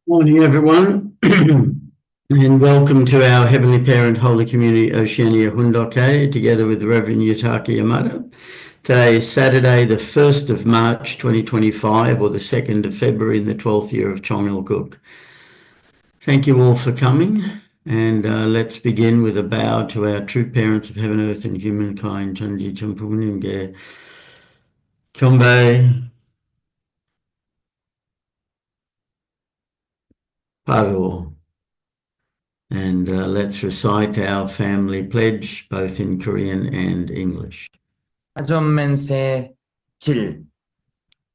Morning, everyone, and welcome to our Heavenly Parent Holy Community Oceania Hundoke, together with Rev Yutaka Yamada. Today is Saturday, the 1st of March 2025, or the 2nd of February in the 12th year of Chongalguk. Thank you all for coming, and let's begin with a bow to our true parents of heaven, earth, and humankind, Chanji Champuninge, Kyombe, Paro. And let's recite our family pledge, both in Korean and English. 가전맨세 7.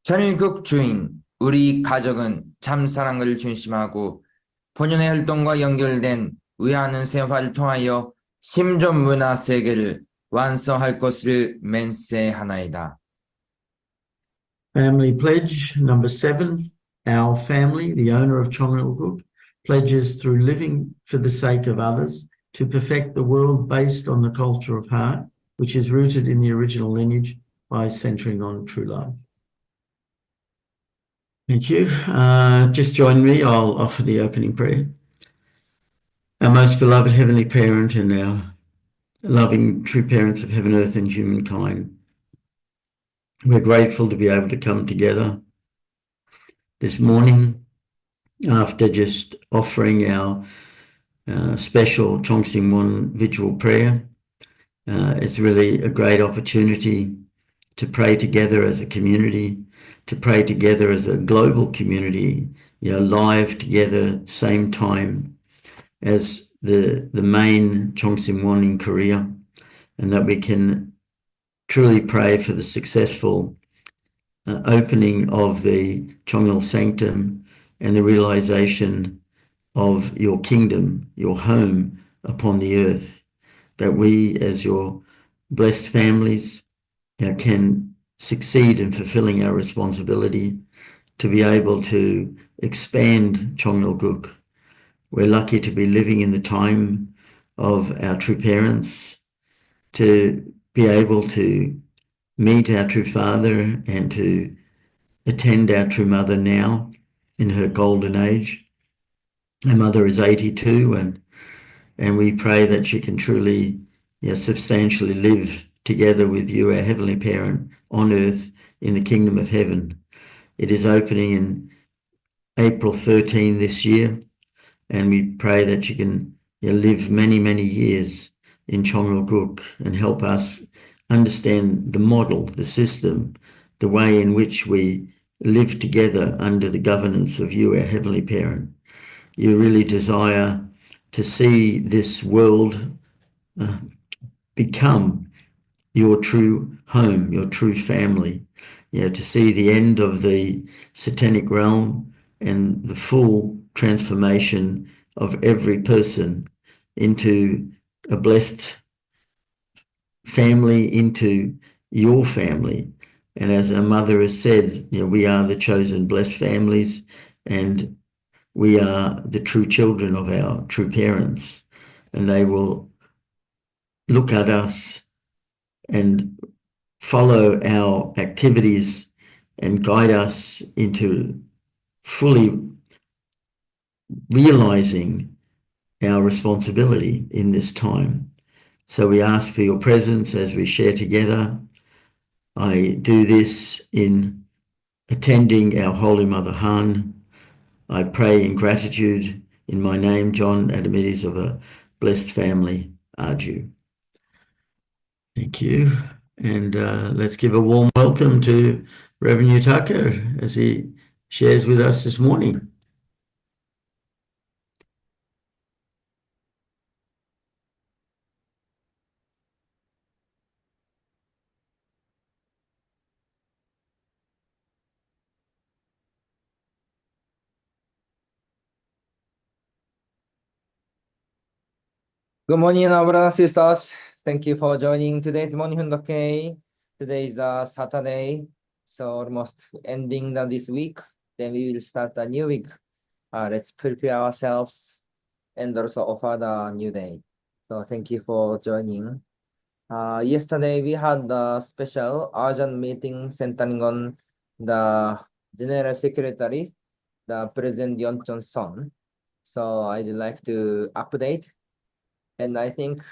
전일국 주인, 우리 가족은 참사랑을 중심하고 본연의 활동과 연결된 의하는 생활을 통하여 심존 문화 세계를 완성할 것을 맹세하나이다. Family pledge number 7. Our family, the owner of Chongalguk, pledges through living for the sake of others to perfect the world based on the culture of heart, which is rooted in the original lineage by centering on true love. Thank you. Just join me. I'll offer the opening prayer. Our most beloved Heavenly Parent and our loving true parents of heaven, earth, and humankind, we're grateful to be able to come together this morning after just offering our special Chongsimwon Vigil prayer. It's really a great opportunity to pray together as a community, to pray together as a global community, live together, same time as the main Chongsimwon in Korea, and that we can truly pray for the successful opening of the Chongal Sanctum and the realization of your kingdom, your home upon the earth, that we as your blessed families can succeed in fulfilling our responsibility to be able to expand Chongalguk. We're lucky to be living in the time of our true parents, to be able to meet our true father and to attend our true mother now in her golden age. Our mother is 82, and we pray that she can truly substantially live together with you, our Heavenly Parent, on earth in the kingdom of heaven. It is opening in April 13 this year, and we pray that you can live many, many years in Chongalguk and help us understand the model, the system, the way in which we live together under the governance of you, our Heavenly Parent. You really desire to see this world become your true home, your true family, to see the end of the satanic realm and the full transformation of every person into a blessed family, into your family. And as our mother has said, we are the chosen blessed families, and we are the true children of our true parents, and they will look at us and follow our activities and guide us into fully realizing our responsibility in this time. So we ask for your presence as we share together. I do this in attending our Holy Mother Han. I pray in gratitude in my name, John Adamides, of a blessed family, Arju. Thank you. And let's give a warm welcome to Rev Yutaka as he shares with us this morning. Good morning, our brothers and sisters. Thank you for joining today's morning Hundoke. Today is Saturday, so almost ending this week. Then we will start a new week. Let's prepare ourselves and also offer the new day. So thank you for joining. Yesterday we had a special urgent meeting centering on the General Secretary the President Yeoncheon's son. So I'd like to update. And I think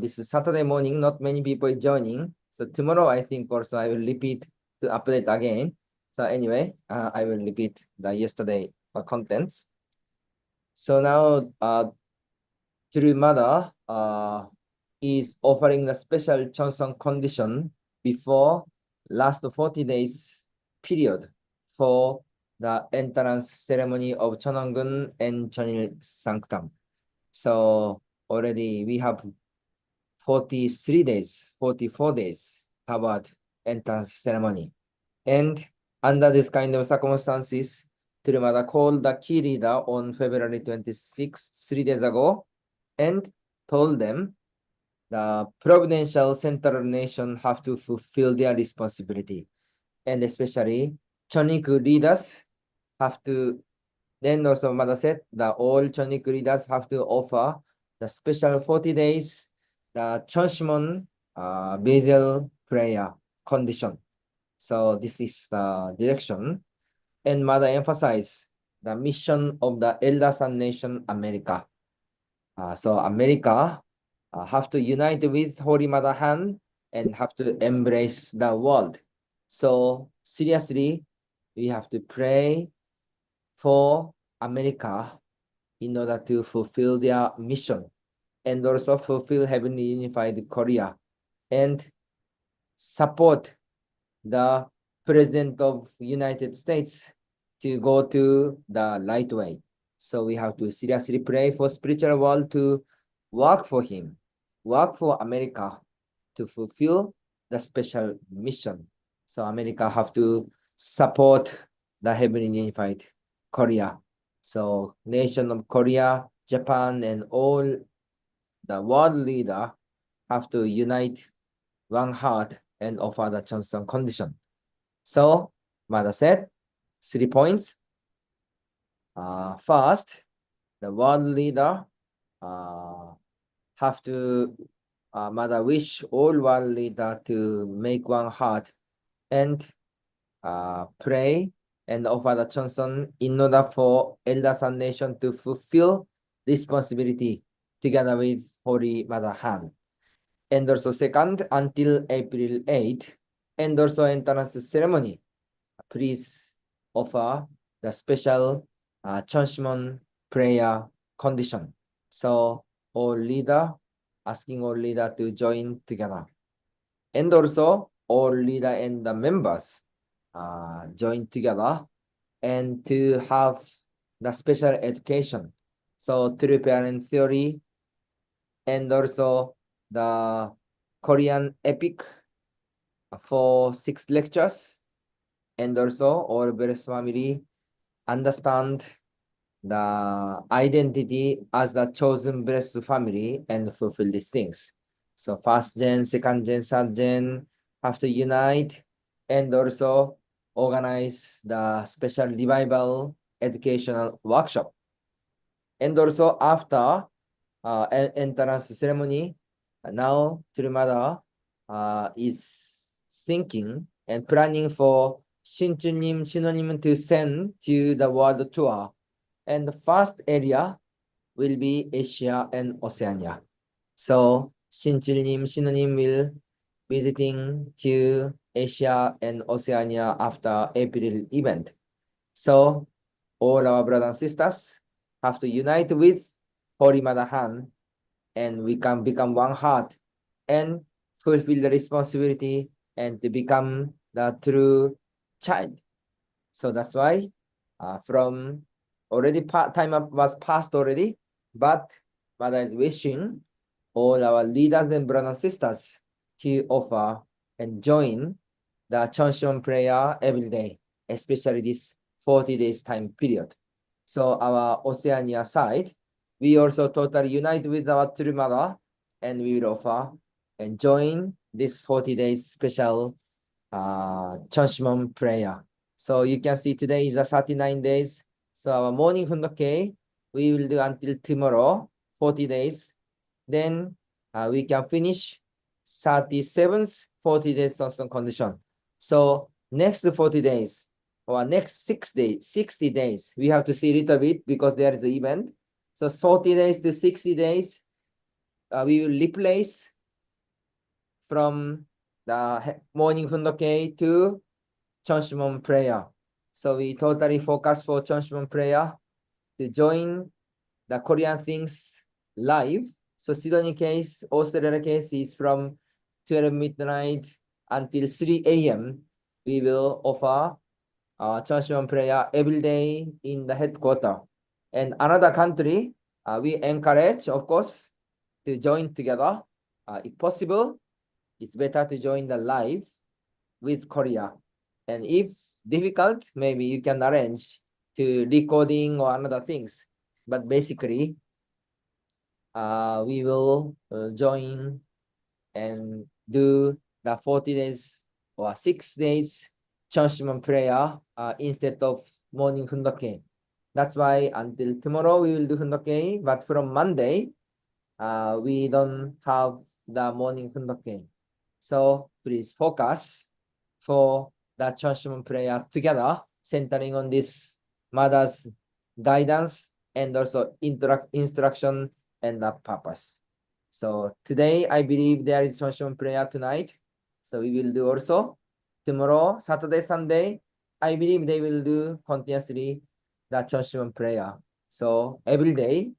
this is Saturday morning, not many people joining. So tomorrow, I think also I will repeat to update again. So anyway, I will repeat the yesterday contents. So now, True Mother is offering the special Cheongsong condition before last 40 days period for the entrance ceremony of Cheonwon and Cheonil Sanctum. So already we have 43 days, 44 days toward entrance ceremony. And under this kind of circumstances, Trumada called the key leader on February 26th, 3 days ago, and told them the providential central nation have to fulfill their responsibility. And especially Chonik leaders have to, then also Mother said that all Chonik leaders have to offer the special 40 days, the Chonshimon basil prayer condition. So this is the direction. And Mother emphasized the mission of the Elder Sun Nation, America. So America have to unite with Holy Mother Han and have to embrace the world. So seriously, we have to pray for America in order to fulfill their mission and also fulfill Heavenly Unified Korea and support the President of United States to go to the right way. So we have to seriously pray for spiritual world to work for him, work for America to fulfill the special mission. So America have to support the Heavenly Unified Korea. So nation of Korea, Japan, and all the world leader have to unite one heart and offer the Cheongsong condition. So Mother said 3 points. First, the world leader have to Mother wish all world leader to make one heart and pray and offer the Cheongsong in order for Elder Sun Nation to fulfill responsibility together with Holy Mother Han. And also second, until April 8, and also entrance ceremony, please offer the special Chonshimon prayer condition. So all leader, asking all leader to join together. And also all leader and the members join together and to have the special education. So true parent theory and also the Korean epic for 6 lectures. And also all Beres family understand the identity as the chosen blessed family and fulfill these things. So first gen, second gen, third gen have to unite and also organize the special revival educational workshop. And also after entrance ceremony, now True Mother is thinking and planning for Shinchunim synonym to send to the world tour. And the first area will be Asia and Oceania. So Shinchunim synonym will visiting to Asia and Oceania after April event. So all our brothers and sisters have to unite with Holy Mother Han and we can become one heart and fulfill the responsibility and to become the true child. So that's why from already time was passed already, but Mother is wishing all our leaders and brothers and sisters to offer and join the Chonshon prayer every day, especially this 40 days time period. So our Oceania side, we also totally unite with our True Mother and we will offer and join this 40 days special Chonshimon prayer. So you can see today is a 39 days. So our morning Hundoke, we will do until tomorrow, 40 days. Then we can finish 37th 40 days Chonshon condition. So next 40 days, or next 60 days, we have to see a little bit because there is an event. So 40 days to 60 days, we will replace from the morning fundoke to Chonshimon prayer. So we totally focus for Chonshimon prayer to join the Korean things live. So Sydney case, Australia case is from 12 midnight until 3 a.m. We will offer Chonshimon prayer every day in the headquarters. And another country, we encourage, of course, to join together. If possible, it's better to join the live with Korea. And if difficult, maybe you can arrange to recording or another things. But basically, we will join and do the 40 days or 6 days Chonshimon prayer instead of morning fundoke. That's why until tomorrow we will do fundoke, but from Monday, we don't have the morning fundoke. So please focus for the Chonshimon prayer together, centering on this mother's guidance and also instruction and the purpose. So today, I believe there is Chonshimon prayer tonight. So we will do also. Tomorrow, Saturday, Sunday, I believe they will do continuously the Chonshimon prayer. So every day,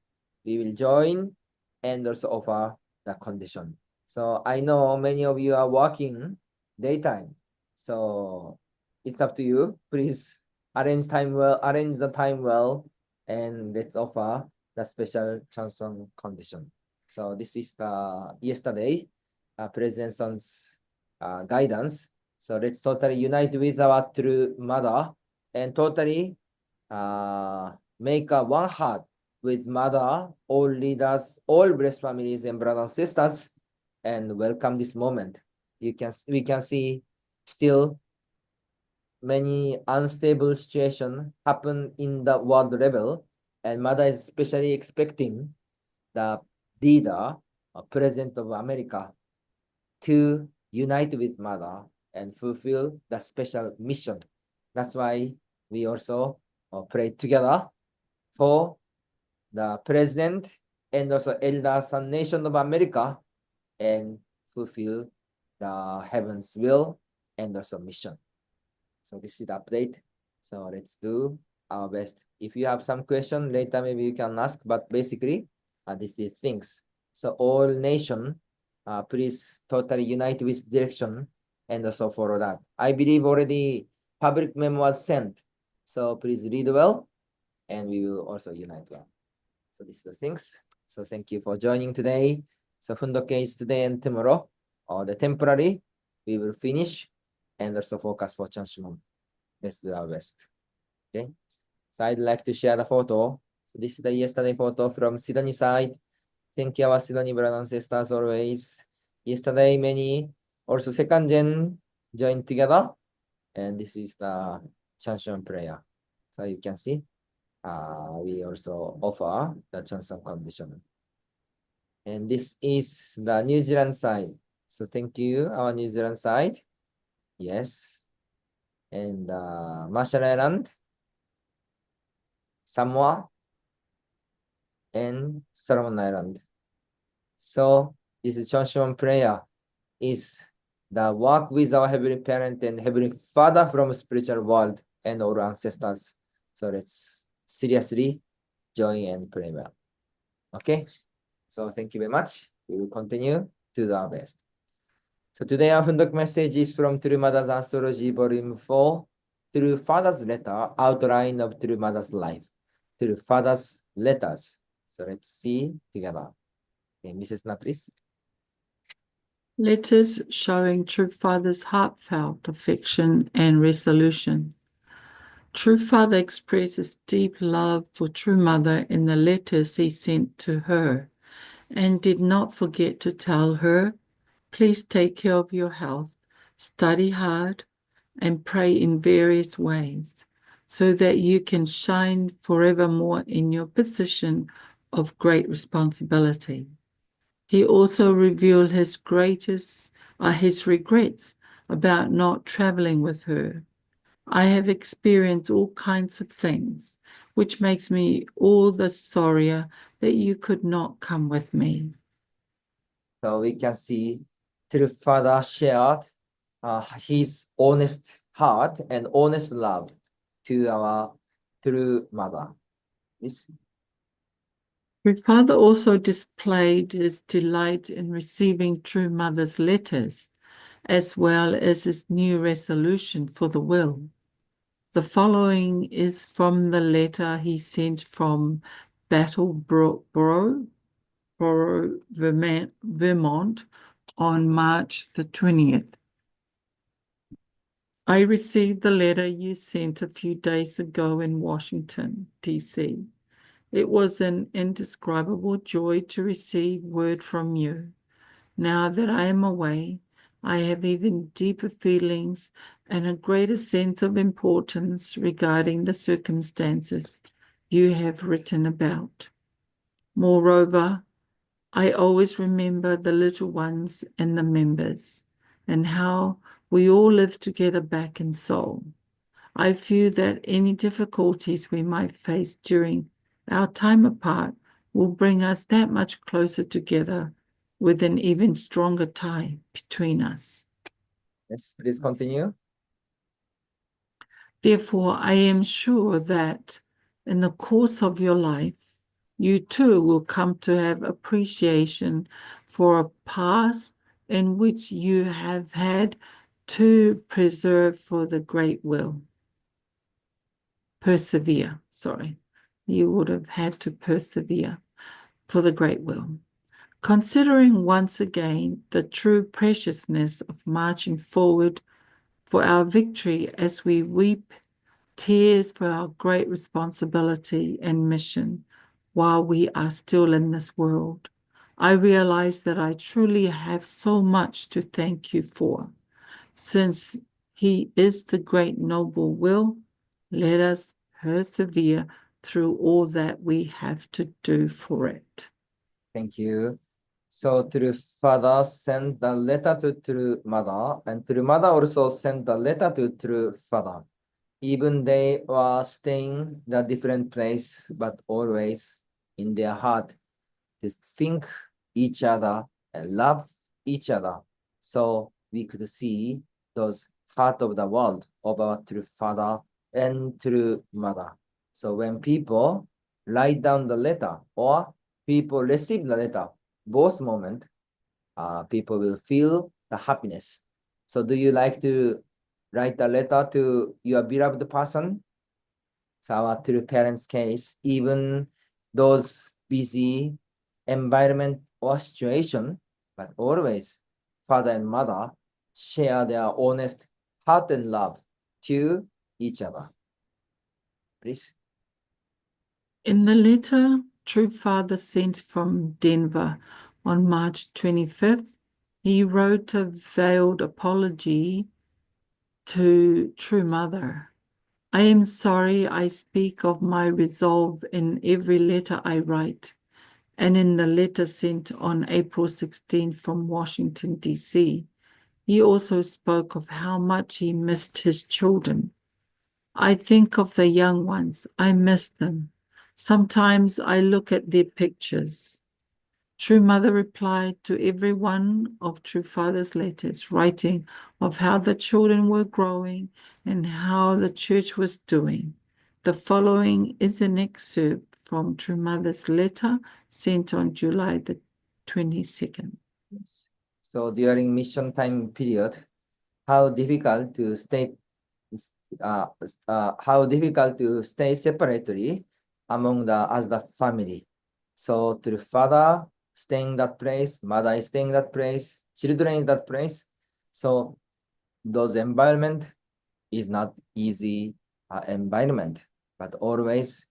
we will join and also offer the condition. So I know many of you are working daytime. So it's up to you. Please arrange the time well, and let's offer the special Chanson condition. So this is the yesterday President Son's guidance. So let's totally unite with our true mother and totally make a one heart with mother, all leaders, all blessed families and brothers and sisters, and welcome this moment. We can see still many unstable situations happen in the world level, and mother is especially expecting the leader, president of America, to unite with mother and fulfill the special mission. That's why we also pray together for the president and also elders and nation of America and fulfill the heaven's will and also mission. So this is the update. So let's do our best. If you have some question later, maybe you can ask, but basically this is things. So all nation, please totally unite with direction and also follow that. I believe already public memo was sent. So please read well and we will also unite well. So this is the things. So thank you for joining today. So fundoke is today and tomorrow, or the temporary, we will finish and also focus for Chonshimon. Let's do our best. Okay. So I'd like to share the photo. So this is the yesterday photo from Sydney side. Thank you, our Sydney brothers and sisters always. Yesterday, many also second gen joined together. And this is the Chonshimon prayer. So you can see, we also offer the Chonshimon condition. And this is the New Zealand side. So thank you, our New Zealand side. Yes. And Marshall Island, Samoa, and Solomon Island. So this is Chonshimon prayer is the work with our Heavenly Parent and Heavenly Father from spiritual world and our ancestors. So let's seriously join and pray well. Okay. So thank you very much. We will continue to do our best. So today our Fundok message is from True Mother's Astrology Volume 4, True Father's Letter, Outline of True Mother's Life, True Father's Letters. So let's see together. Okay, Mrs. Na, please. Letters showing True Father's heartfelt affection and resolution. True Father expresses deep love for True Mother in the letters he sent to her, and did not forget to tell her, please take care of your health, study hard, and pray in various ways, so that you can shine forevermore in your position of great responsibility. He also revealed his regrets about not traveling with her. I have experienced all kinds of things, which makes me all the sorrier that you could not come with me. So we can see true father shared his honest heart and honest love to our true mother. Yes. True Father also displayed his delight in receiving True Mother's letters, as well as his new resolution for the will. The following is from the letter he sent from Battleboro, Vermont, on March the 20th. I received the letter you sent a few days ago in Washington, D.C. It was an indescribable joy to receive word from you. Now that I am away, I have even deeper feelings and a greater sense of importance regarding the circumstances you have written about. Moreover, I always remember the little ones and the members, and how we all live together back in Seoul. I feel that any difficulties we might face during our time apart will bring us that much closer together with an even stronger tie between us. Yes, please continue. Therefore, I am sure that in the course of your life, you too will come to have appreciation for a past in which you have had to persevere for the great will. You would have had to persevere for the great will. Considering once again the true preciousness of marching forward for our victory as we weep tears for our great responsibility and mission while we are still in this world, I realize that I truly have so much to thank you for. Since he is the great noble will, let us persevere through all that we have to do for it. Thank you. So true father sent the letter to true mother, and true mother also sent the letter to true father. Even they were staying in a different place, but always in their heart to think each other and love each other. So we could see those heart of the world of our true father and true mother. So when people write down the letter or people receive the letter, both moments, people will feel the happiness. So do you like to write a letter to your beloved person? So our true parents' case, even those busy environment or situation, but always father and mother share their honest heart and love to each other. Please. In the letter True Father sent from Denver on March 25th, he wrote a veiled apology to True Mother. I am sorry I speak of my resolve in every letter I write, and in the letter sent on April 16th from Washington, D.C., he also spoke of how much he missed his children. I think of the young ones. I miss them. Sometimes I look at their pictures. True Mother replied to every one of True Father's letters, writing of how the children were growing and how the church was doing. The following is an excerpt from True Mother's letter sent on July the 22nd. Yes. So during mission time period, how difficult to stay separately among the family. So to father staying that place, mother is staying that place, children is that place. So those environment is not easy environment, but always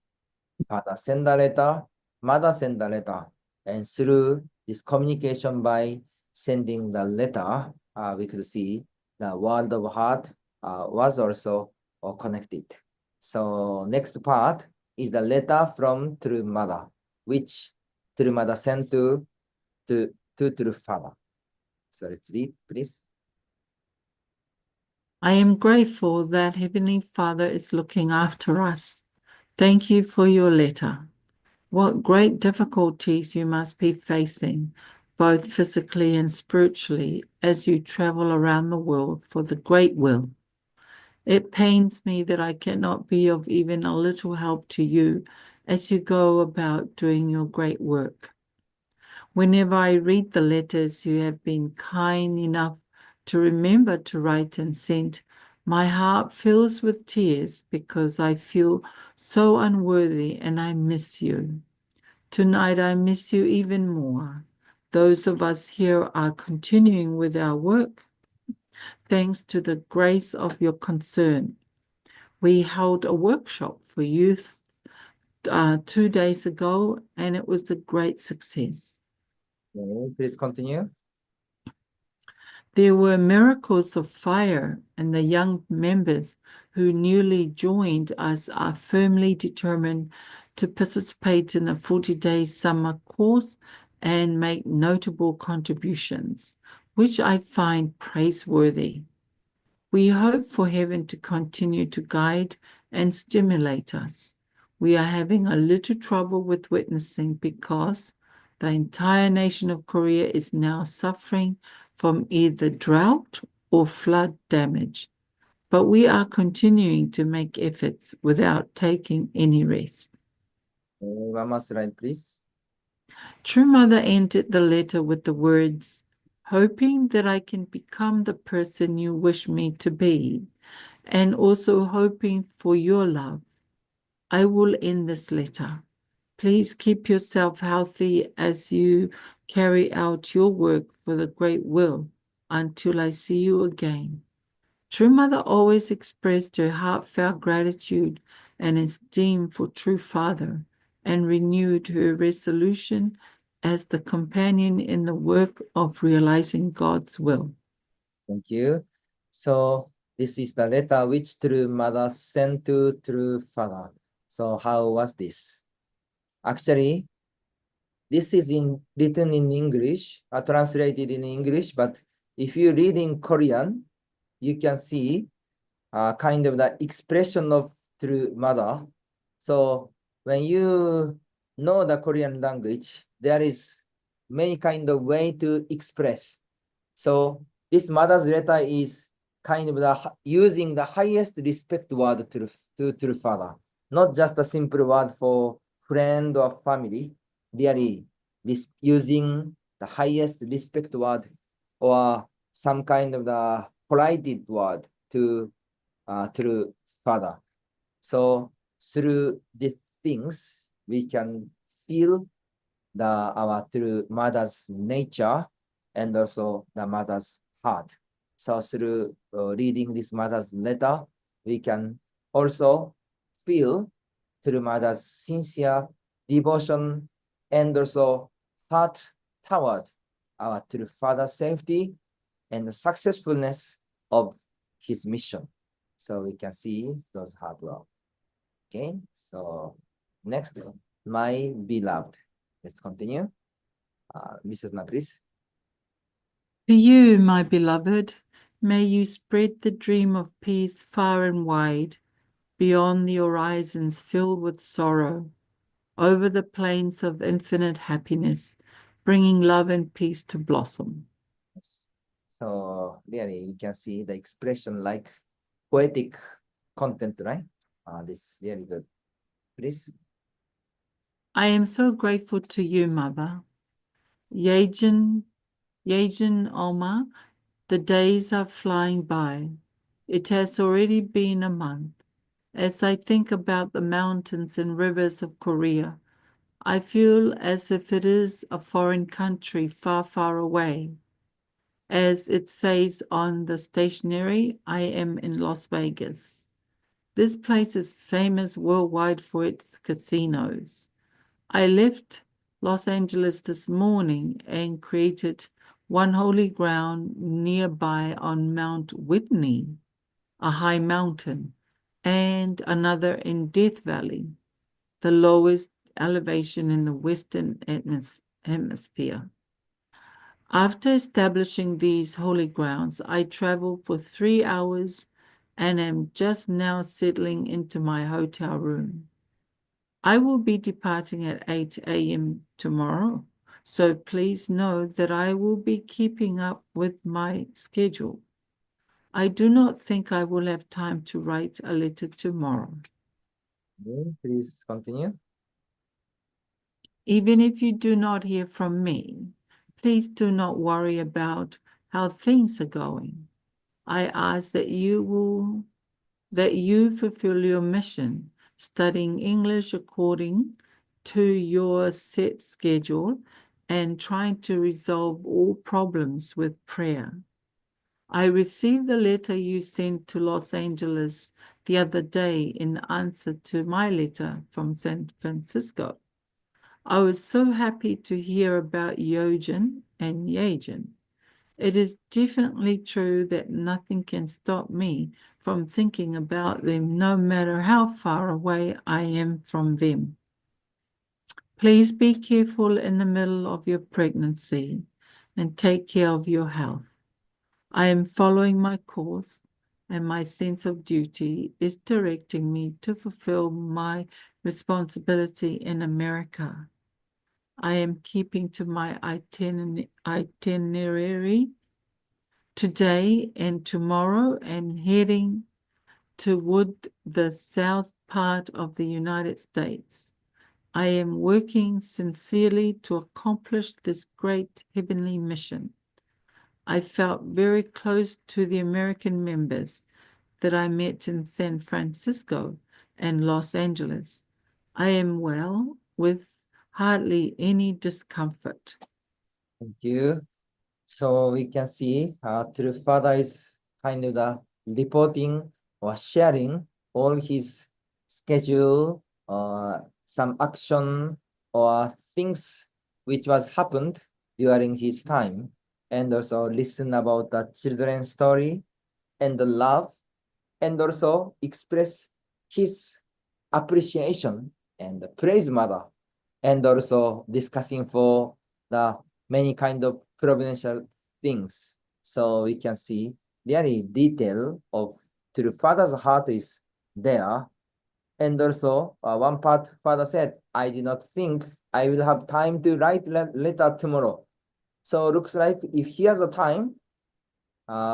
father send a letter, mother send a letter, and through this communication by sending the letter, we could see the world of heart was also connected. So next part is the letter from True Mother, which True Mother sent to True Father. So let's read, please. I am grateful that Heavenly Father is looking after us. Thank you for your letter. What great difficulties you must be facing, both physically and spiritually, as you travel around the world for the great will. It pains me that I cannot be of even a little help to you as you go about doing your great work. Whenever I read the letters you have been kind enough to remember to write and send, my heart fills with tears because I feel so unworthy and I miss you. Tonight I miss you even more. Those of us here are continuing with our work thanks to the grace of your concern. We held a workshop for youth 2 days ago, and it was a great success. Okay, please continue. There were miracles of fire, and the young members who newly joined us are firmly determined to participate in the 40-day summer course and make notable contributions, which I find praiseworthy. We hope for heaven to continue to guide and stimulate us. We are having a little trouble with witnessing because the entire nation of Korea is now suffering from either drought or flood damage. But we are continuing to make efforts without taking any rest. One more slide, please. True Mother ended the letter with the words, hoping that I can become the person you wish me to be, and also hoping for your love. I will end this letter. Please keep yourself healthy as you carry out your work for the great will until I see you again. True Mother always expressed her heartfelt gratitude and esteem for True Father and renewed her resolution as the companion in the work of realizing God's will. Thank you. So this is the letter which True Mother sent to True Father. So how was this? Actually, this is written in English, translated in English, but if you read in Korean, you can see kind of the expression of True Mother. So when you know the Korean language, there is many kind of way to express. So this mother's letter is kind of using the highest respect word to father, not just a simple word for friend or family, really using the highest respect word or some kind of the polite word to father. So through these things, we can feel our true mother's nature and also the mother's heart. So through reading this mother's letter, we can also feel through mother's sincere devotion and also heart toward our true father's safety and the successfulness of his mission. So we can see those hard work. Okay, so next, my beloved. Let's continue. Mrs. Na, please. To you, my beloved, may you spread the dream of peace far and wide, beyond the horizons filled with sorrow, over the plains of infinite happiness, bringing love and peace to blossom. Yes. So really, you can see the expression like poetic content, right? This is really good. Please. I am so grateful to you, Mother. Yejin Oma, the days are flying by. It has already been a month. As I think about the mountains and rivers of Korea, I feel as if it is a foreign country far, far away. As it says on the stationery, I am in Las Vegas. This place is famous worldwide for its casinos. I left Los Angeles this morning and created one holy ground nearby on Mount Whitney, a high mountain, and another in Death Valley, the lowest elevation in the Western Hemisphere. After establishing these holy grounds, I traveled for 3 hours and am just now settling into my hotel room. I will be departing at 8 a.m. tomorrow, so please know that I will be keeping up with my schedule. I do not think I will have time to write a letter tomorrow. Okay, please continue. Even if you do not hear from me, please do not worry about how things are going. I ask that you fulfill your mission, studying English according to your set schedule and trying to resolve all problems with prayer. I received the letter you sent to Los Angeles the other day in answer to my letter from San Francisco. I was so happy to hear about Yojin and Yajin. It is definitely true that nothing can stop me from thinking about them, no matter how far away I am from them. Please be careful in the middle of your pregnancy and take care of your health. I am following my course, and my sense of duty is directing me to fulfill my responsibility in America. I am keeping to my itinerary today and tomorrow and heading toward the south part of the United States. I am working sincerely to accomplish this great heavenly mission. I felt very close to the American members that I met in San Francisco and Los Angeles. I am well with hardly any discomfort. Thank you. So we can see True Father is kind of the reporting or sharing all his schedule, some action or things which was happened during his time, and also listen about the children's story and the love, and also express his appreciation and praise Mother, and also discussing for the many kind of providential things. So we can see really detail of True Father's heart is there. And also one part Father said, I did not think I will have time to write letter tomorrow. So looks like if he has a time,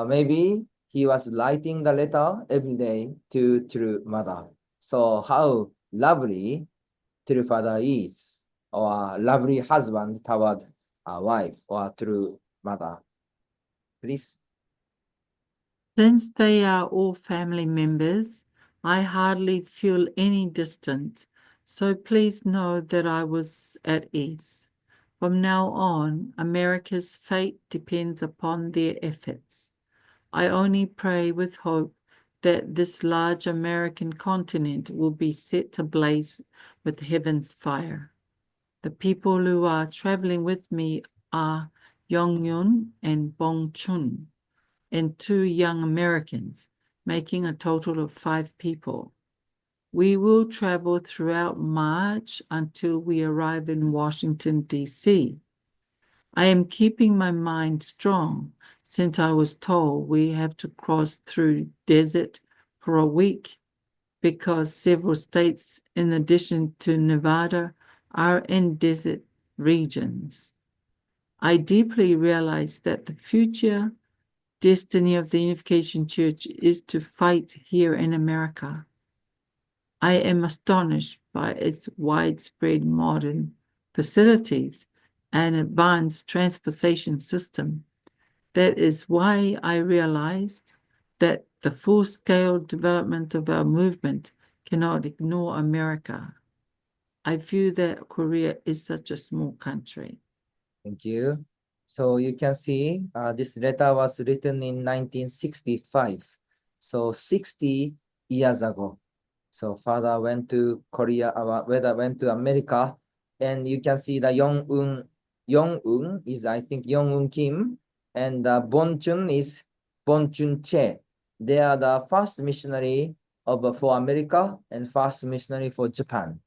maybe he was writing the letter every day to True Mother. So how lovely True Father is, or lovely husband toward a wife or True Mother. Please. Since they are all family members, I hardly feel any distance, so please know that I was at ease. From now on, America's fate depends upon their efforts. I only pray with hope that this large American continent will be set ablaze with heaven's fire. The people who are traveling with me are Yongyun and Bong Chun, and 2 young Americans, making a total of 5 people. We will travel throughout March until we arrive in Washington, D.C. I am keeping my mind strong since I was told we have to cross through desert for a week because several states, in addition to Nevada, are in desert regions. I deeply realize that the future destiny of the Unification Church is to fight here in America. I am astonished by its widespread modern facilities and advanced transportation system. That is why I realized that the full-scale development of our movement cannot ignore America. I feel that Korea is such a small country. Thank you. So you can see this letter was written in 1965. So 60 years ago. So Father went to Korea, went to America, and you can see the Yong-un is, I think, Yong-un Kim, and Bon Chun is Bon Chun Che. They are the first missionary for America and first missionary for Japan.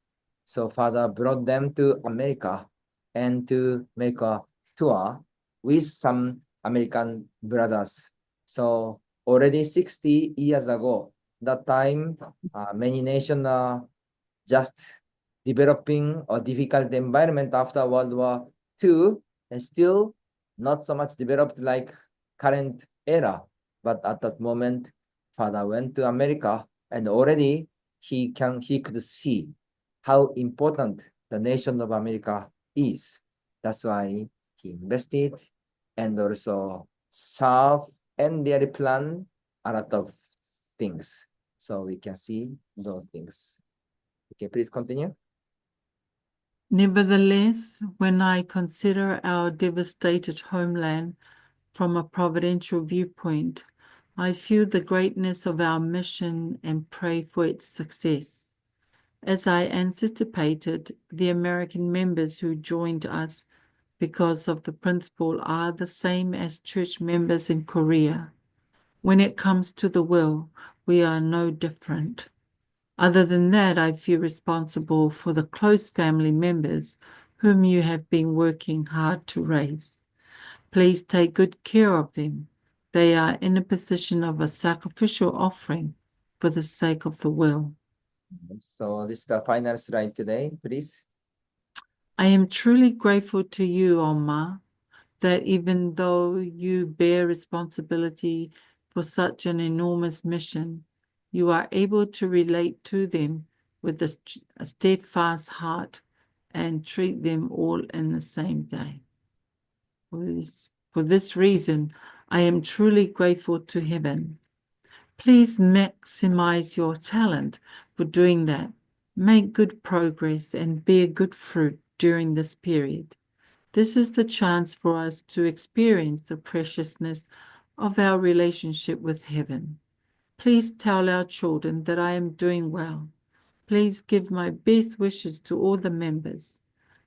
So Father brought them to America and to make a tour with some American brothers. So already 60 years ago. That time, many nations are just developing a difficult environment after World War II, and still not so much developed like current era. But at that moment, Father went to America, and already he could see how important the nation of America is. That's why he invested and also serve and really plan a lot of things. So we can see those things. Okay, please continue. Nevertheless, when I consider our devastated homeland from a providential viewpoint, I feel the greatness of our mission and pray for its success. As I anticipated, the American members who joined us because of the principle are the same as church members in Korea. When it comes to the will, we are no different. Other than that, I feel responsible for the close family members whom you have been working hard to raise. Please take good care of them. They are in a position of a sacrificial offering for the sake of the will. So this is the final slide today, please. I am truly grateful to you, Oma, that even though you bear responsibility for such an enormous mission, you are able to relate to them with a steadfast heart and treat them all in the same day. For this reason, I am truly grateful to heaven. Please maximize your talent for doing that. Make good progress and bear good fruit during this period. This is the chance for us to experience the preciousness of our relationship with heaven. Please tell our children that I am doing well. Please give my best wishes to all the members.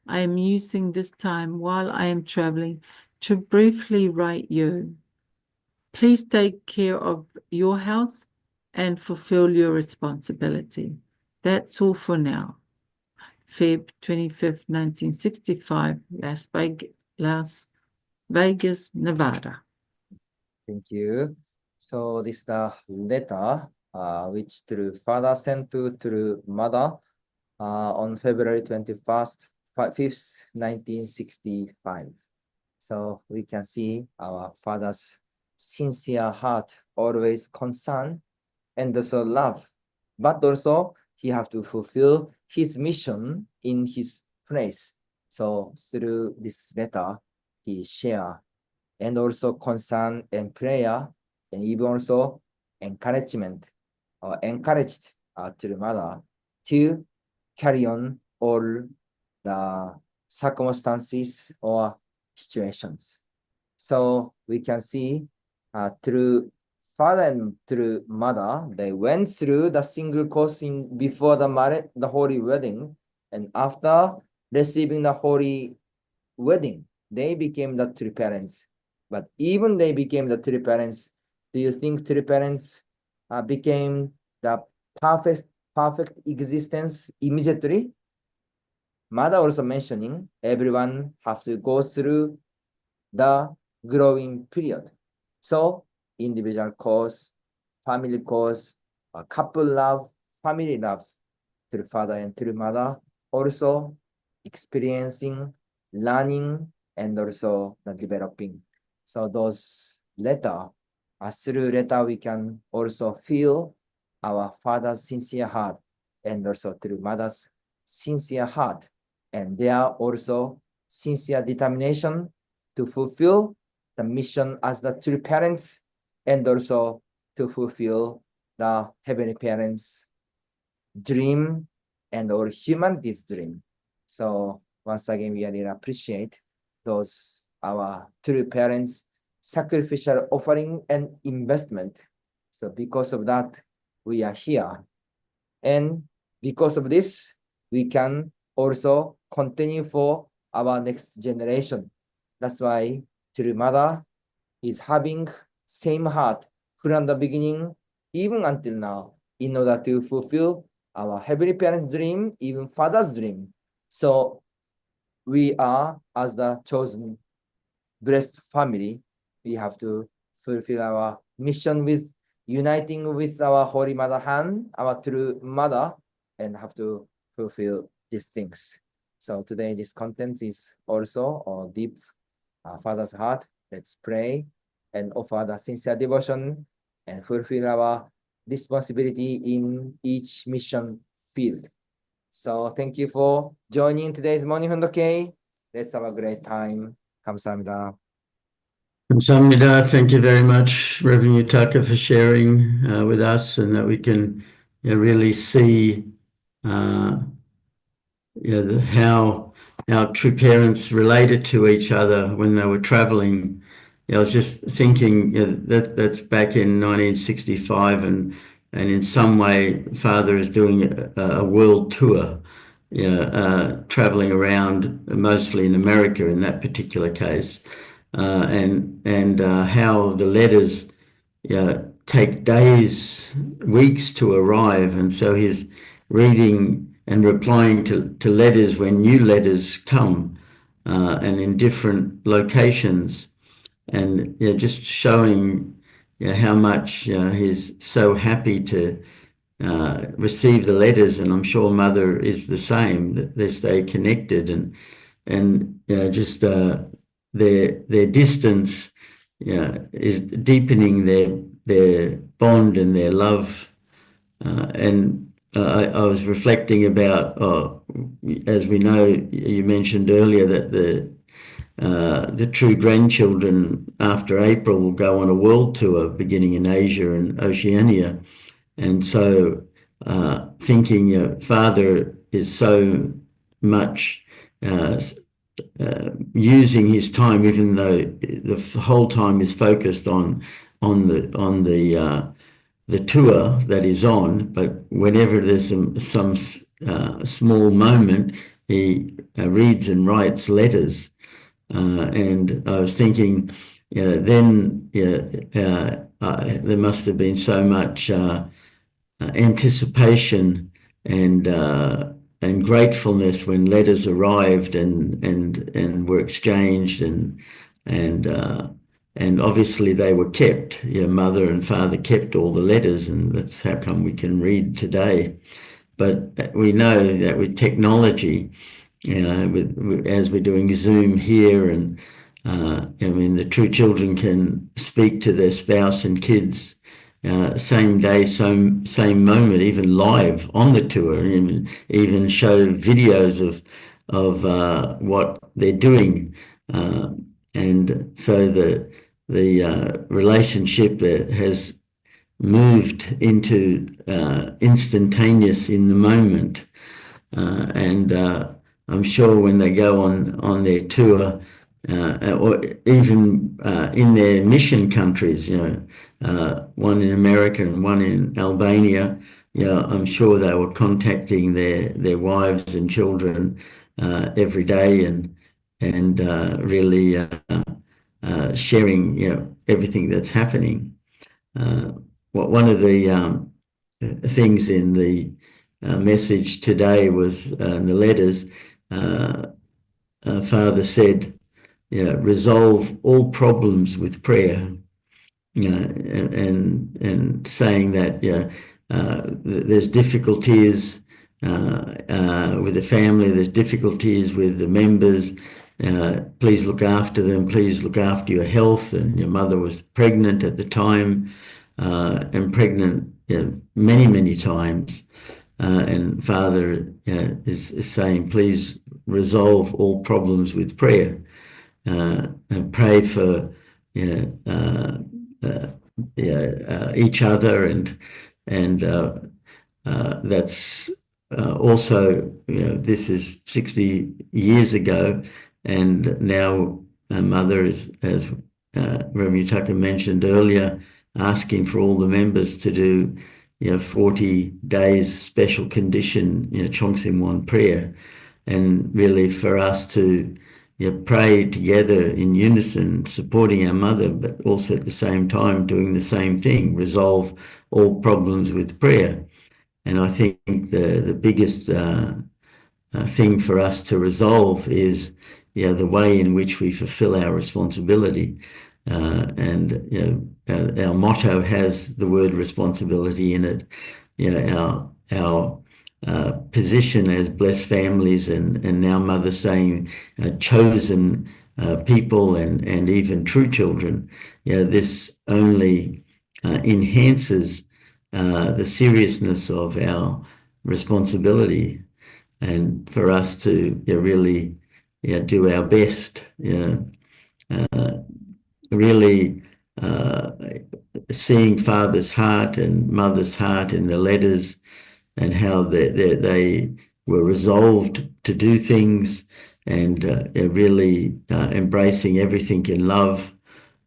I am using this time while I am traveling to briefly write you. Please take care of your health and fulfill your responsibility. That's all for now. Feb 25th, 1965, Las Vegas, Nevada. Thank you. So this is the letter which through father sent to mother on February 21st, 5th, 1965. So we can see our father's sincere heart, always concern and also love, but also he have to fulfill his mission in his place. So through this letter, he share and also concern and prayer, and even also encouragement or encouraged to the mother to carry on all the circumstances or situations. So we can see through father and through mother, they went through the single course before the holy wedding, and after receiving the holy wedding, they became the true parents. But even they became the true parents, do you think true parents became the perfect existence immediately? Mother also mentioning everyone have to go through the growing period. So individual course, family course, couple love, family love through father and through mother, also experiencing, learning, and also the developing. So those letter, through letter we can also feel our father's sincere heart, and also through mother's sincere heart, and they are also sincere determination to fulfill the mission as the true parents, and also to fulfill the heavenly parents' dream and or humanity's dream. So once again, we really appreciate those our true parents' sacrificial offering and investment. So because of that, we are here. And because of this, we can also continue for our next generation. That's why true mother is having same heart from the beginning, even until now, in order to fulfill our heavenly parents' dream, even father's dream. So we are, as the chosen blessed family, we have to fulfill our mission with uniting with our Holy Mother Han, our true mother, and have to fulfill these things. So today, this content is also a deep Father's heart. Let's pray and offer the sincere devotion and fulfill our responsibility in each mission field. So thank you for joining today's morning Hondoke. Let's have a great time. 감사합니다. Kamsahamnida, thank you very much, Rev Yutaka, for sharing with us, and that we can really see how our true parents related to each other when they were traveling. I was just thinking that's back in 1965, and in some way, Father is doing a world tour, traveling around, mostly in America in that particular case, and how the letters take days, weeks to arrive, and so he's reading and replying to letters when new letters come, and in different locations, and just showing how much he's so happy to receive the letters, and I'm sure Mother is the same, that they stay connected, and just their distance is deepening their bond and their love. And I was reflecting about, as we know, you mentioned earlier that the true grandchildren after April will go on a world tour beginning in Asia and Oceania. And so thinking Father is so much using his time, even though the whole time is focused on the tour that is on, but whenever there's some small moment, he reads and writes letters. And I was thinking, then there must have been so much anticipation and gratefulness when letters arrived and were exchanged, and obviously they were kept. Mother and Father kept all the letters, and that's how come we can read today. But we know that with technology, as we're doing Zoom here, and the true children can speak to their spouse and kids same day, same moment, even live on the tour, and even show videos of what they're doing, and so the relationship has moved into instantaneous in the moment, and I'm sure when they go on their tour, or even in their mission countries, one in America and one in Albania, I'm sure they were contacting their wives and children every day, and really sharing everything that's happening. One of the things in the message today was in the letters, Father said, resolve all problems with prayer, and saying that there's difficulties with the family, there's difficulties with the members. Please look after them. Please look after your health. And your mother was pregnant at the time, and pregnant many, many times. And Father is saying, please resolve all problems with prayer. And pray for each other, and that's also, this is 60 years ago, and now Mother is, as Rev Yutaka mentioned earlier, asking for all the members to do 40 days special condition Chongsim prayer, and really for us to pray together in unison, supporting our mother, but also at the same time doing the same thing, resolve all problems with prayer. And I think the biggest thing for us to resolve is the way in which we fulfill our responsibility. And our motto has the word responsibility in it. Our position as blessed families, and now Mother saying chosen people and even true children. This only enhances the seriousness of our responsibility, and for us to really do our best. Really seeing Father's heart and Mother's heart in the letters, and how they were resolved to do things, and really embracing everything in love.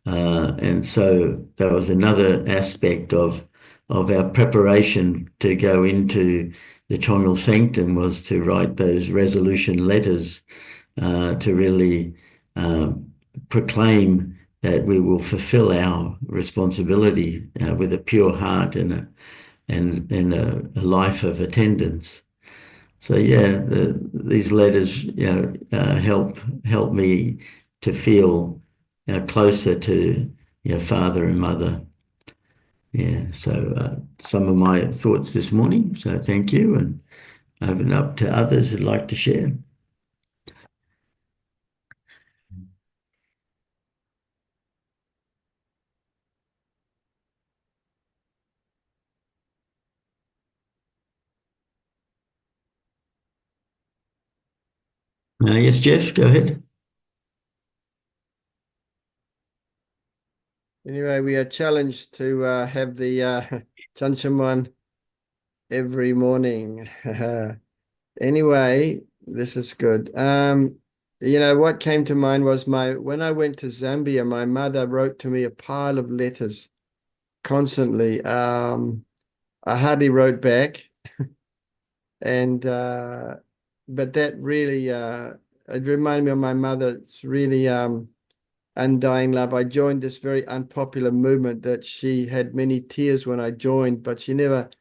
And so that was another aspect of our preparation to go into the Chongal Sanctum, was to write those resolution letters to really proclaim that we will fulfill our responsibility with a pure heart and a life of attendance. So these letters help me to feel closer to Father and Mother. So some of my thoughts this morning. So thank you, and open up to others who'd like to share. Yes, Jeff, go ahead. Anyway, we are challenged to have the Chanchaman every morning. Anyway, this is good. What came to mind was when I went to Zambia, my mother wrote to me a pile of letters constantly. I hardly wrote back, and but that really it reminded me of my mother. It's really undying love. I joined this very unpopular movement that she had many tears when I joined, but she never,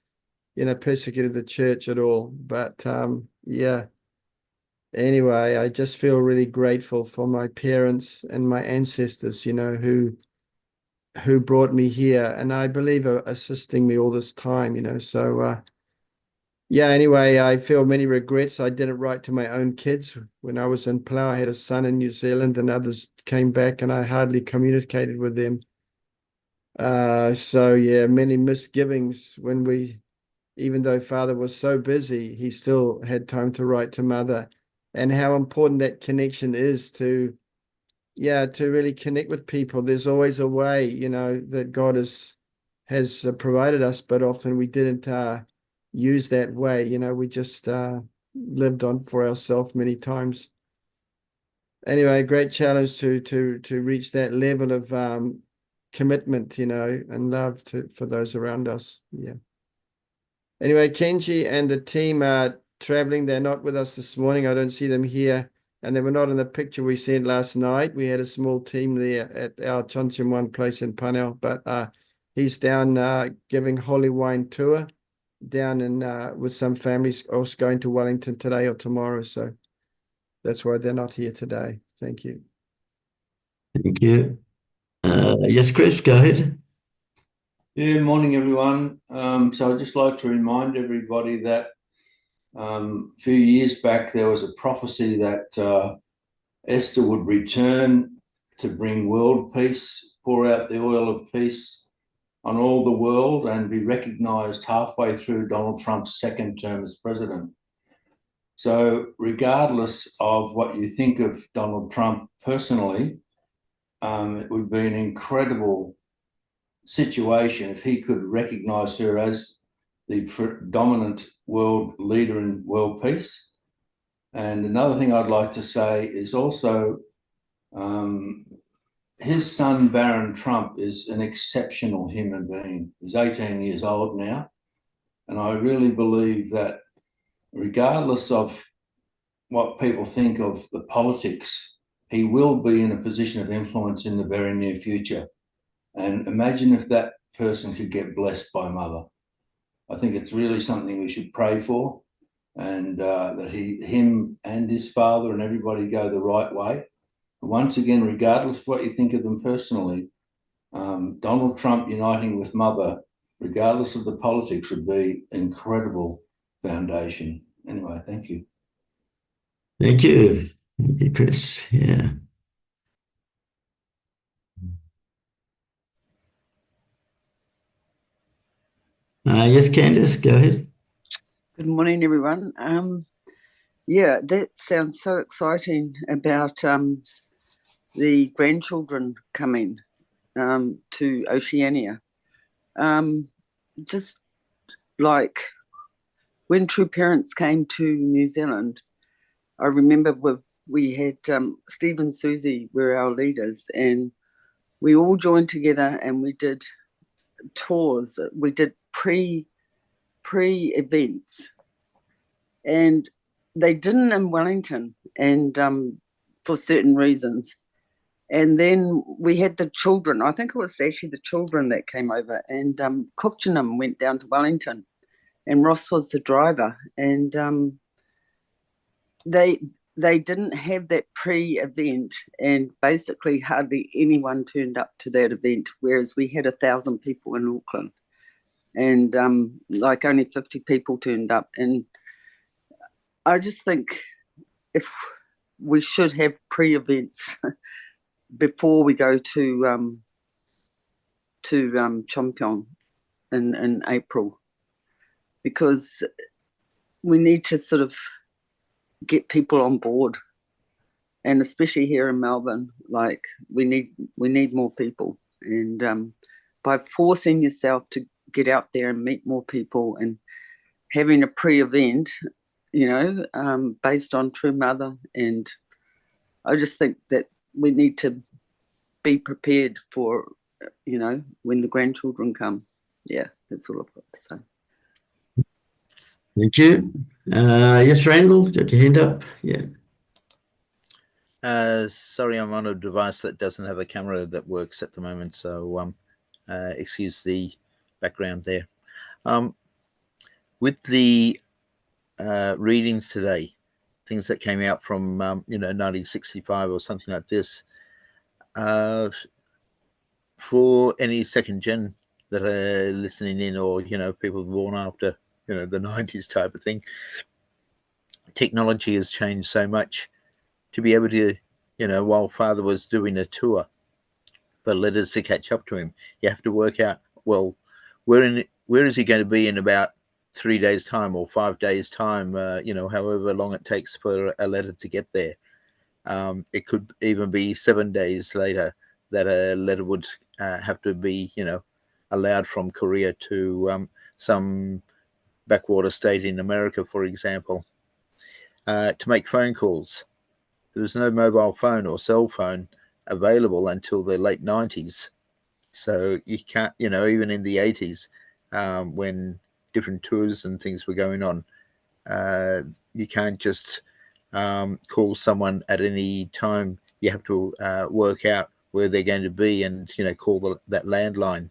persecuted the church at all. But anyway, I just feel really grateful for my parents and my ancestors, who brought me here, and I believe are assisting me all this time, so anyway, I feel many regrets. I didn't write to my own kids. When I was in Palau, I had a son in New Zealand, and others came back, and I hardly communicated with them. Many misgivings when even though Father was so busy, he still had time to write to Mother, and how important that connection is to really connect with people. There's always a way, that God has provided us, but often we didn't use that way. We just lived on for ourselves many times. Anyway, great challenge to reach that level of commitment, and love for those around us. Anyway, Kenji and the team are traveling. They're not with us this morning. I don't see them here, and they were not in the picture we sent last night. We had a small team there at our Chonchimwan place in Panel, but he's down giving Holy Wine tour down in with some families, also going to Wellington today or tomorrow. So that's why they're not here today. Thank you. Thank you. Yes, Chris, go ahead. Morning, everyone. So I'd just like to remind everybody that a few years back there was a prophecy that Esther would return to bring world peace, pour out the oil of peace on all the world, and be recognised halfway through Donald Trump's second term as president. So regardless of what you think of Donald Trump personally, it would be an incredible situation if he could recognise her as the predominant world leader in world peace. And another thing I'd like to say is also his son, Barron Trump, is an exceptional human being. He's 18 years old now. And I really believe that regardless of what people think of the politics, he will be in a position of influence in the very near future. And imagine if that person could get blessed by Mother. I think it's really something we should pray for, and that him and his father and everybody go the right way. once again, regardless of what you think of them personally, Donald Trump uniting with Mother, regardless of the politics, would be incredible foundation. Anyway, thank you. Thank you. Thank you, Chris. Yeah. Yes, Candice, go ahead. Good morning, everyone. Yeah, that sounds so exciting about the grandchildren coming to Oceania. Just like when True Parents came to New Zealand, I remember we had Steve and Susie were our leaders, and we all joined together and we did tours. We did pre-events, and they didn't in Wellington, and for certain reasons. And then we had the children. I think it was actually the children that came over, and Cookchinham went down to Wellington, and Ross was the driver, and they didn't have that pre-event, and basically hardly anyone turned up to that event, whereas we had 1,000 people in Auckland, and like only 50 people turned up. And I just think if we should have pre-events before we go to Chompeong in April, because we need to sort of get people on board, and especially here in Melbourne, like we need more people, and by forcing yourself to get out there and meet more people and having a pre-event, based on True Mother, and I just think that we need to be prepared for, when the grandchildren come. Yeah, that's all I've got to say. Thank you. Yes, Randall, got your hand up? Yeah. Sorry, I'm on a device that doesn't have a camera that works at the moment, so excuse the background there. With the readings today, things that came out from 1965 or something like this, for any second gen that are listening in, or people born after the 90s type of thing, technology has changed so much to be able to, while Father was doing a tour for letters to catch up to him, you have to work out, well, where is he going to be in about 3 days time or 5 days time, however long it takes for a letter to get there. It could even be 7 days later that a letter would have to be, allowed from Korea to some backwater state in America, for example, to make phone calls. There was no mobile phone or cell phone available until the late 90s. So you can't, even in the 80s, when different tours and things were going on, you can't just call someone at any time. You have to work out where they're going to be and, call that landline.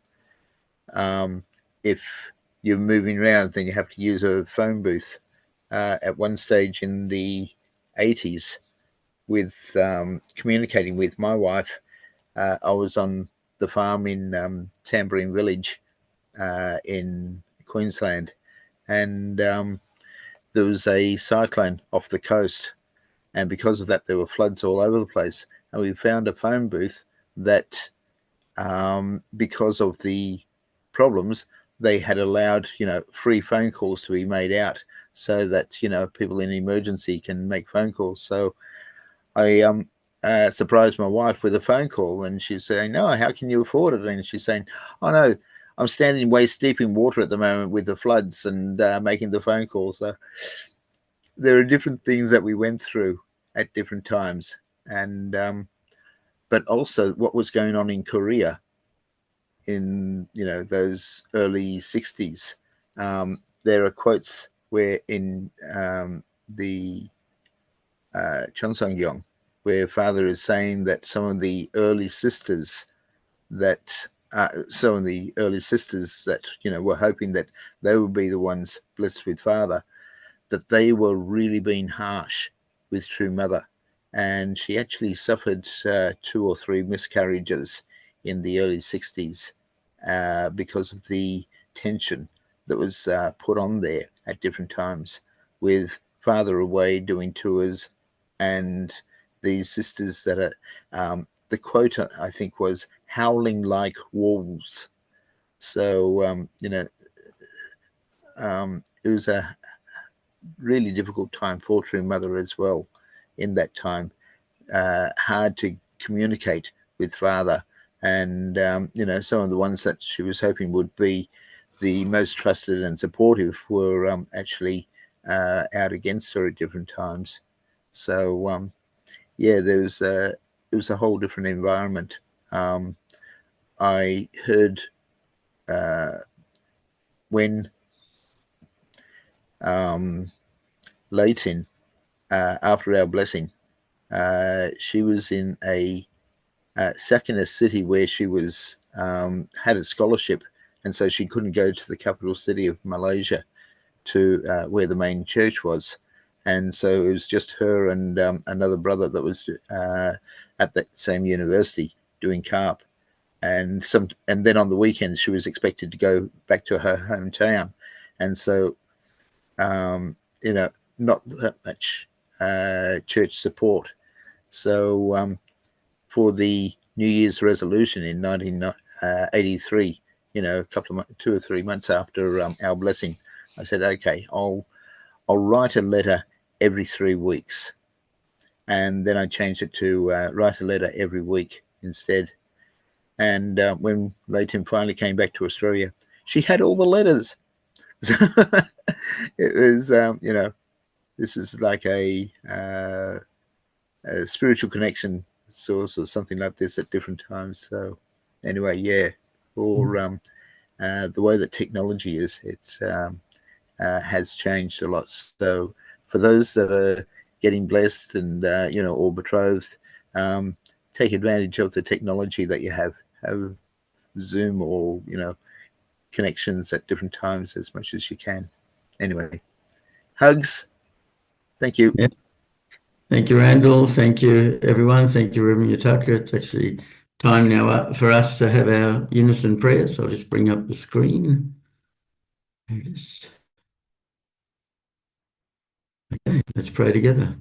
If you're moving around, then you have to use a phone booth. At one stage in the 80s, with communicating with my wife, I was on the farm in Tamborine Village in Queensland, and there was a cyclone off the coast, and because of that there were floods all over the place, and we found a phone booth that because of the problems, they had allowed free phone calls to be made out, so that people in emergency can make phone calls. So I surprised my wife with a phone call, and she's saying, "No, how can you afford it?" And she's saying, "Oh no, I'm standing waist deep in water at the moment with the floods and making the phone calls." So there are different things that we went through at different times, and but also what was going on in Korea in those early 60s. There are quotes where in the Chonsongyong, where Father is saying that some of the early sisters that were hoping that they would be the ones blessed with Father, that they were really being harsh with True Mother, and she actually suffered 2 or 3 miscarriages in the early 60s because of the tension that was put on there at different times, with father away doing tours and these sisters that are, the quote I think was howling like wolves. So, it was a really difficult time for True Mother as well in that time. Hard to communicate with father, and some of the ones that she was hoping would be the most trusted and supportive were actually out against her at different times. So it was a whole different environment. I heard when Leighton, after our blessing, she was in a second city where she was had a scholarship, and so she couldn't go to the capital city of Malaysia to where the main church was, and so it was just her and another brother that was at that same university doing carp, and then on the weekends she was expected to go back to her hometown, and so not that much church support. So for the New Year's resolution in 1983, a couple of 2 or 3 months after our blessing, I said, okay, I'll write a letter every 3 weeks, and then I changed it to write a letter every week instead. And when Leighton finally came back to Australia, she had all the letters. So it was, this is like a spiritual connection source or something like this at different times. So anyway, yeah, or the way that technology is, it's has changed a lot. So for those that are getting blessed and or betrothed, take advantage of the technology that you have Zoom or connections at different times as much as you can. Anyway, hugs. Thank you. Yeah. Thank you, Randall. Thank you, everyone. Thank you, Rev Yutaka. It's actually time now for us to have our unison prayer. So I'll just bring up the screen. There it is. Okay, let's pray together.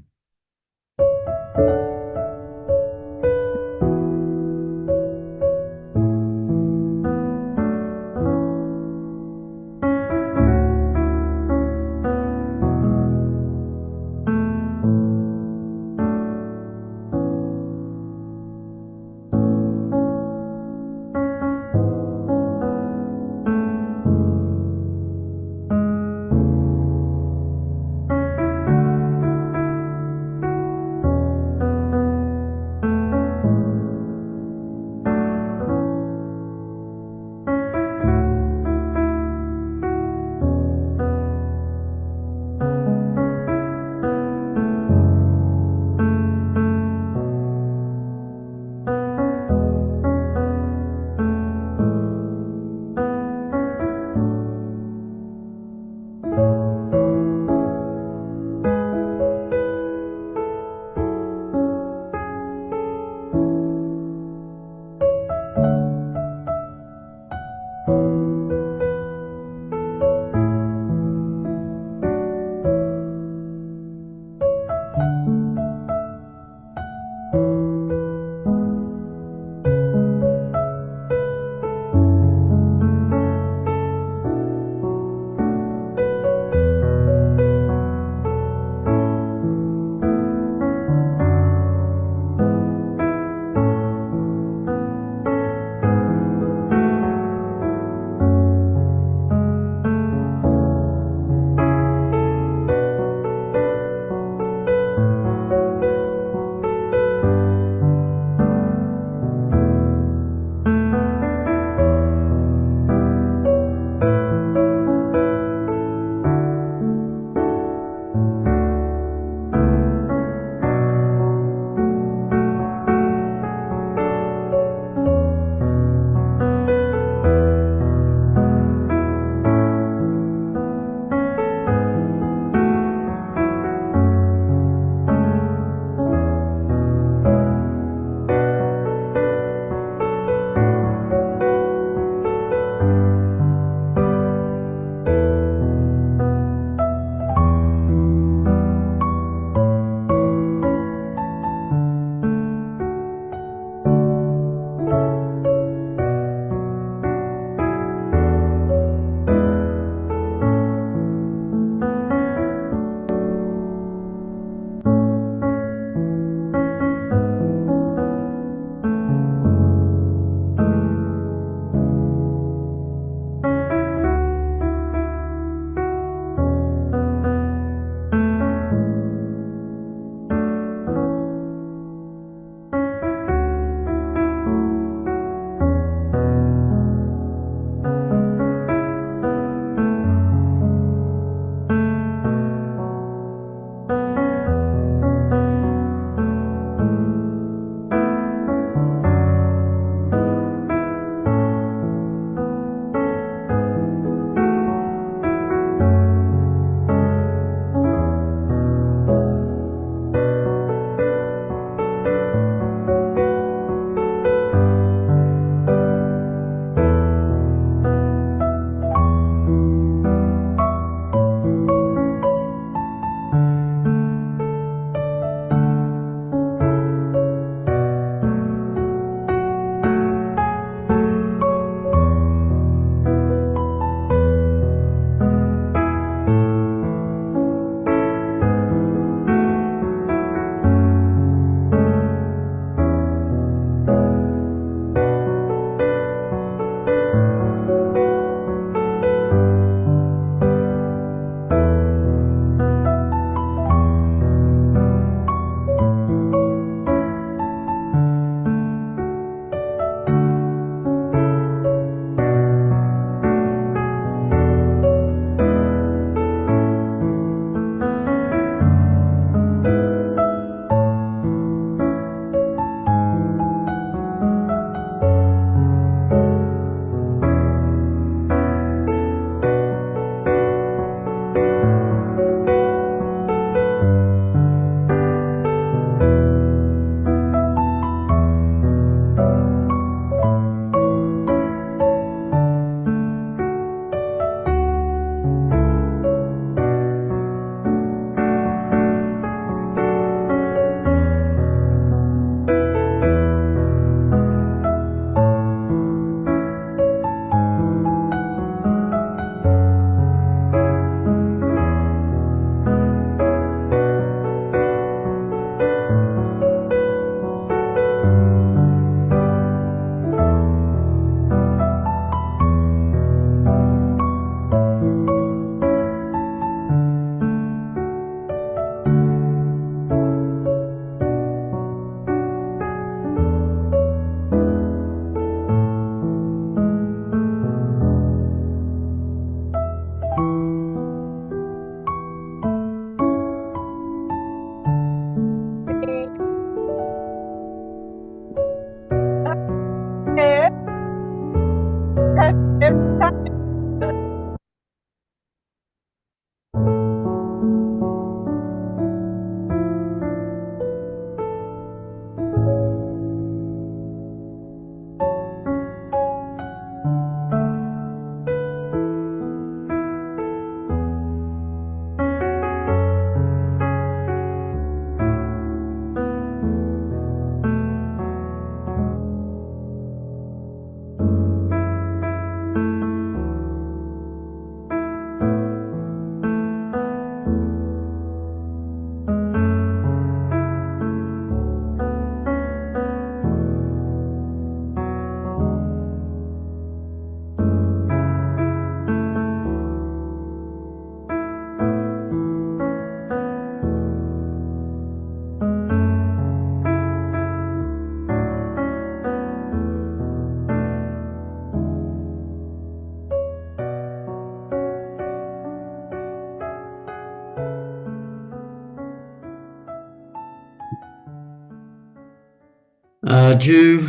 Jew.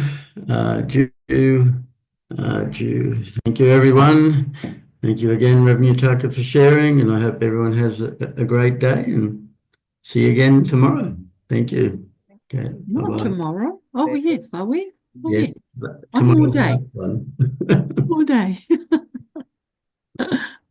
Thank you, everyone. Thank you again, Rev Yutaka, for sharing, and I hope everyone has a great day, and see you again tomorrow. Thank you. Okay, Not bye-bye. tomorrow. Oh, yes, are we? Oh, Yes, yes. One more tomorrow's the day. last one. All day.